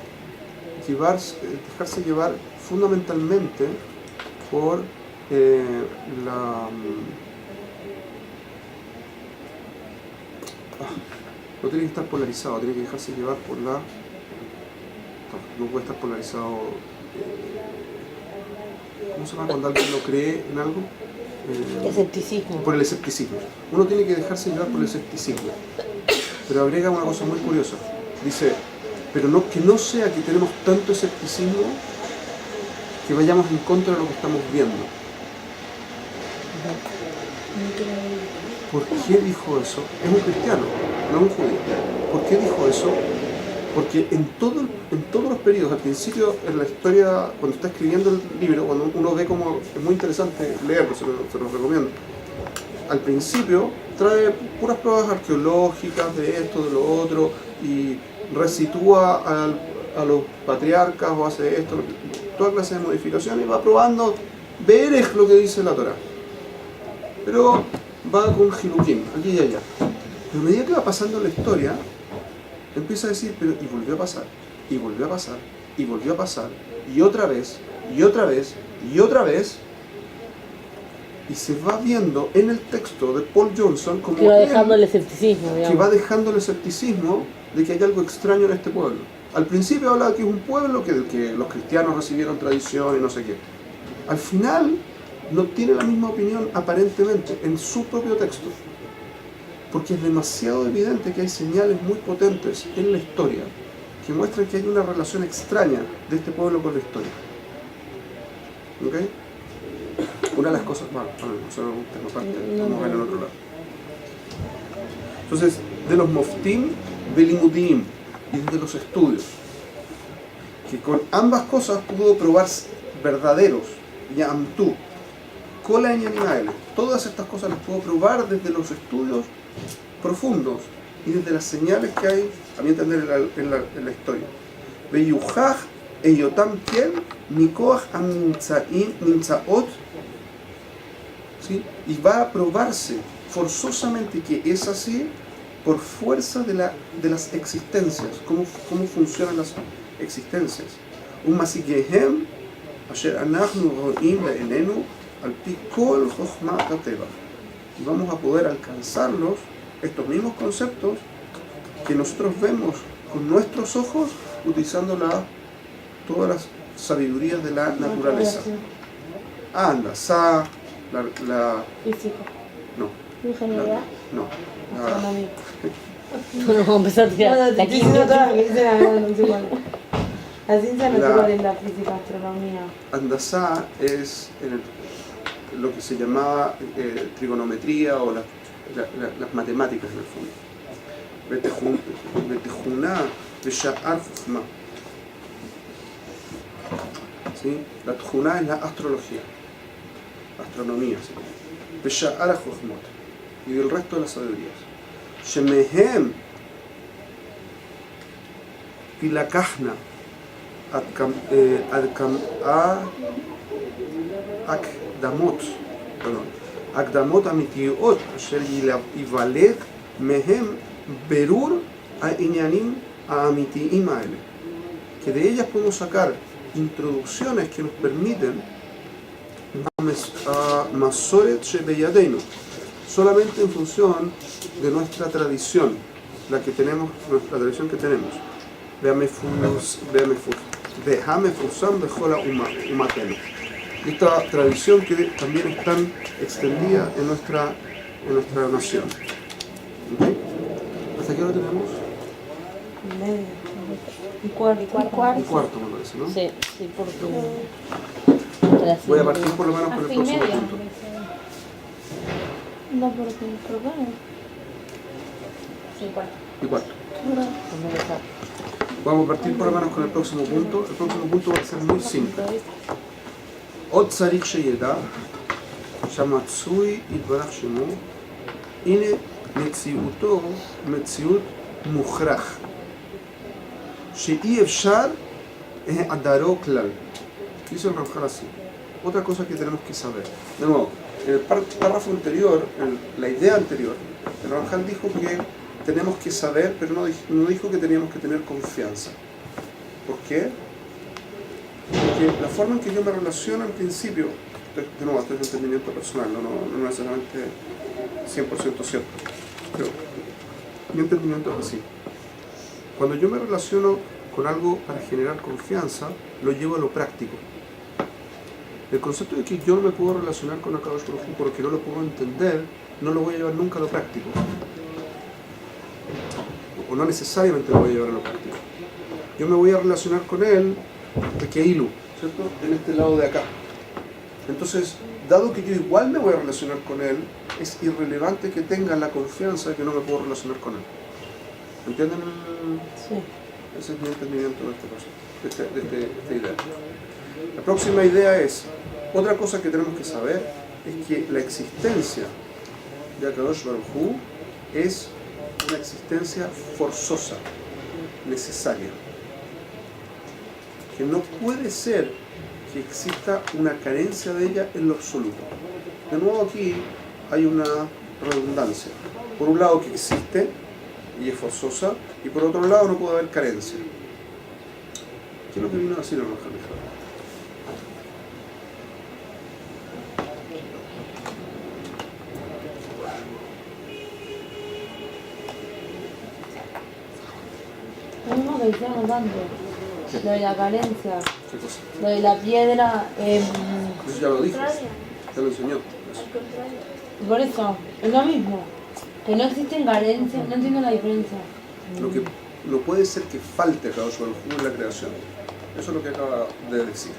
dejarse llevar fundamentalmente por no tiene que estar polarizado, tiene que dejarse llevar por la... No puede estar polarizado... ¿Cómo se llama cuando alguien no cree en algo? Escepticismo. Por el escepticismo. Uno tiene que dejarse llevar por el escepticismo. Pero agrega una cosa muy curiosa. Dice, pero no, que no sea que tenemos tanto escepticismo que vayamos en contra de lo que estamos viendo. ¿Por qué dijo eso? Es un cristiano, no un judío. ¿Por qué dijo eso? Porque en todos los periodos, al principio, en la historia, cuando está escribiendo el libro, cuando uno ve como es muy interesante leerlo, se lo recomiendo. Al principio trae puras pruebas arqueológicas de esto, de lo otro, y resitúa a los patriarcas o hace esto, toda clase de modificaciones, y va probando ver lo que dice la Torá. Pero va con Hilukim, aquí y allá. Pero a medida que va pasando la historia, empieza a decir, pero y volvió a pasar, y volvió a pasar, y volvió a pasar, y otra vez, y otra vez, y otra vez, y se va viendo en el texto de Paul Johnson como que va dejando el escepticismo, digamos. Que va dejando el escepticismo de que hay algo extraño en este pueblo. Al principio hablaba que es un pueblo que los cristianos recibieron tradición y no sé qué. Al final no tiene la misma opinión aparentemente en su propio texto, porque es demasiado evidente que hay señales muy potentes en la historia que muestran que hay una relación extraña de este pueblo con la historia. ¿Ok? Una de las cosas, bueno, eso es un tema aparte, vamos a ver en otro lado. Entonces, de los moftim, belimudim, y de los estudios, que con ambas cosas pudo probar verdaderos, yamtu, kola y animales. Todas estas cosas las puedo probar desde los estudios profundos y desde las señales que hay, a mi entender, en la historia. Veyujaj eyotam kiel mikoach nimtzaot, ¿sí? Y va a probarse forzosamente que es así por fuerza de las existencias, cómo funcionan las existencias. Umasigehem asher anachnu ro'im le'enenu al pi kol chokhmat hateva. Y vamos a poder alcanzarlos, estos mismos conceptos que nosotros vemos con nuestros ojos utilizando todas las sabidurías de la naturaleza. Andasá, Físico. no, Ingeniería. no, Astronomía. No vamos a empezar a tirar. Bueno, La estoy diciendo química. todas las que dicen la verdad, no sé cuál. La ciencia no sé La- cuál es la física, astronomía. Andasá es lo que se llamaba trigonometría o las matemáticas en el fondo. Betejuná besha'ar chokhmah. ¿Sí? La tjuná es la astrología, astronomía, ¿sí? Besha'ar chokhmot, y del resto de las sabidurías. Shemehem pilakahna הקדמות אמיתיות אשר ייוולד מהם ברור העניינים האמיתיים האלה. Que de ellas podemos sacar introducciones que nos permiten a Masoret Shebeyadeinu, solamente en función de nuestra tradición, la tradición que tenemos. Esta tradición que también es tan extendida en nuestra nación. ¿Okay? ¿Hasta qué hora tenemos? Medio. Y cuarto. Un cuarto, me parece, ¿no? Sí, sí, porque. Voy a partir por lo menos con el Hasta y próximo media. punto. No, porque propone. Sí, cuarto. Y cuarto. Vamos a partir por lo menos con el próximo punto. El próximo punto va a ser muy simple. עוד צריך שידע שהמצוי יתברך שמו, הנה מציאותו מציאות מוכרח, שאי אפשר העדרו כלל. Dice el Ramjal así. Otra cosa que tenemos que saber. De nuevo, en el párrafo anterior, la idea anterior, el Ramjal dijo que tenemos que saber, pero no dijo que teníamos que tener confianza. ¿Por qué? Porque la forma en que yo me relaciono al principio, de nuevo, esto es un entendimiento personal, no necesariamente 100% cierto, pero mi entendimiento es así. Cuando yo me relaciono con algo para generar confianza, lo llevo a lo práctico. El concepto de que yo no me puedo relacionar con Akadosh Baruj Hu porque no lo puedo entender, no lo voy a llevar nunca a lo práctico. O no necesariamente lo voy a llevar a lo práctico. Yo me voy a relacionar con él Keilu, ¿cierto? En este lado de acá. Entonces, dado que yo igual me voy a relacionar con él, es irrelevante que tenga la confianza de que no me puedo relacionar con él. ¿Entienden? Sí. Ese es mi entendimiento de esta idea. La próxima idea es, otra cosa que tenemos que saber es que la existencia de Akadosh Baruj Hu es una existencia forzosa, necesaria. Que no puede ser que exista una carencia de ella en lo absoluto. De nuevo aquí hay una redundancia. Por un lado que existe y es forzosa, y por otro lado no puede haber carencia. ¿Qué es lo que vino a decir el Ramjal? Lo mismo que decíamos antes. Lo de la carencia. ¿Qué cosa? Lo de la piedra. Eso ya lo dije, ya lo enseñó. Por eso, es lo mismo. Que no existen carencias, no entiendo la diferencia. Lo que no puede ser que falte Akadosh Baruj Hu en la creación. Eso es lo que acaba de decir.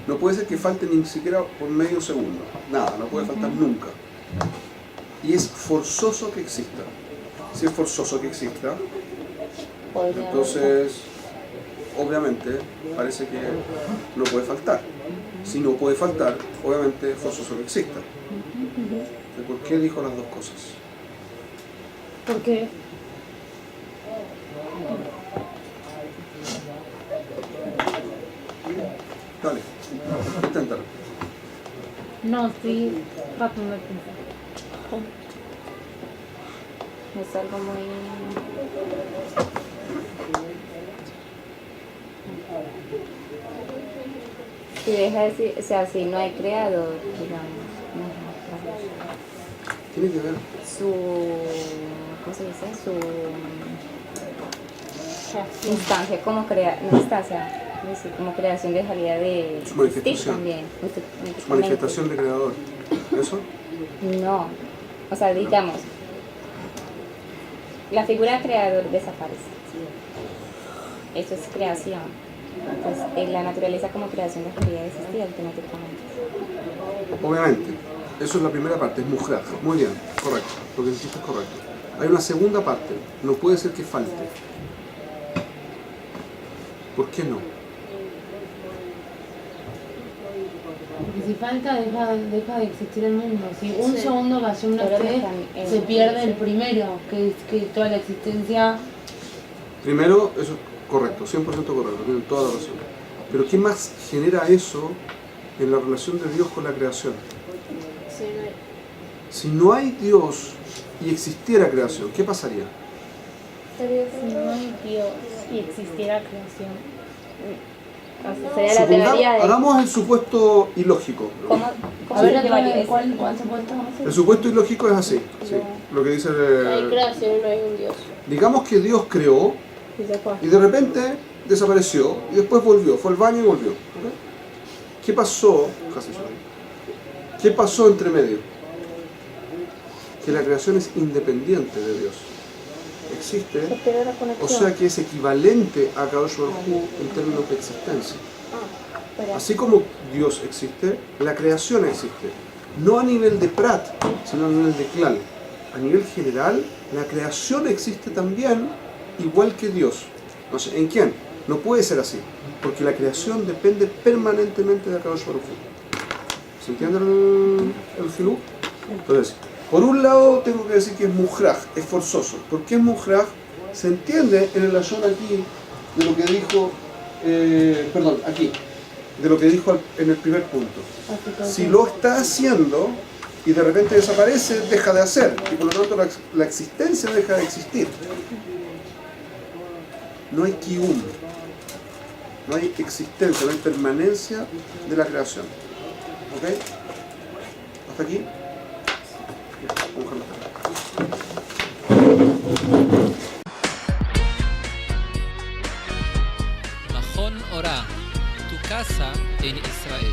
No puede ser que falte ni siquiera por medio segundo. Nada, no puede faltar nunca. Y es forzoso que exista. Si es forzoso que exista, entonces obviamente parece que no puede faltar. Si no puede faltar, obviamente es forzoso que exista. ¿Por qué dijo las dos cosas? ¿Por qué? Dale, inténtalo. No, estoy tratando de pensar. Es algo muy... Si deja de ser, o sea, si no hay creador, digamos, no es más Tiene que ver. su, ¿cómo se dice? Su instancia como no instancia, es decir, como creación dejaría de Su manifestación. existir también. Manifestación de creador. ¿Eso? No, o sea, digamos, la figura creador desaparece. Eso es creación. Entonces, la naturaleza como creación dejaría de existir automáticamente. Obviamente. Eso es la primera parte, es mujraj. Muy bien, correcto. Lo que dijiste es correcto. Hay una segunda parte. No puede ser que falte. ¿Por qué no? Porque si falta, deja de existir el mundo. Si un Sí. segundo cayó una Pero fe, están- se pierde el primero, que es que toda la existencia. Primero, eso es correcto, 100% correcto, tienen toda la razón. Pero ¿qué más genera eso en la relación de Dios con la creación? Sí, no hay. Si no hay Dios y existiera creación, ¿qué pasaría? Si no hay Dios y existiera creación. O sea, sería la teoría de Hagamos el supuesto ilógico. cómo A ver, se llevaría ¿cuál supuesto? El supuesto ilógico es así, sí, lo que dice... Hay creación y no hay un Dios. Digamos que Dios creó y se fue. y de repente desapareció y después volvió, fue al baño y volvió. ¿Ok? ¿Qué pasó? ¿Qué pasó entre medio? Que la creación es independiente de Dios. Existe, Se pierde la o conexión. sea que es equivalente a Kadosh Baruj Hu en términos de existencia. Pero- Así como Dios existe, la creación existe. No a nivel de Prat, sino a nivel de Klal. A nivel general, la creación existe también, igual que Dios. No sé, ¿en quién? No puede ser así, porque la creación depende permanentemente de Kadosh Baruj Hu. ¿Se entiende el filú? Entonces, por un lado tengo que decir que es mujraj, es forzoso. ¿Por qué es mujraj? Se entiende en el lashon aquí de lo que dijo, aquí, de lo que dijo en el primer punto. Si lo está haciendo y de repente desaparece, deja de hacer, y por lo tanto la existencia deja de existir. No hay kium, no hay existencia, no hay permanencia de la creación. ¿Ok? ¿Hasta aquí? Vamos a dejarlo. Mahon Ora, tu casa en Israel.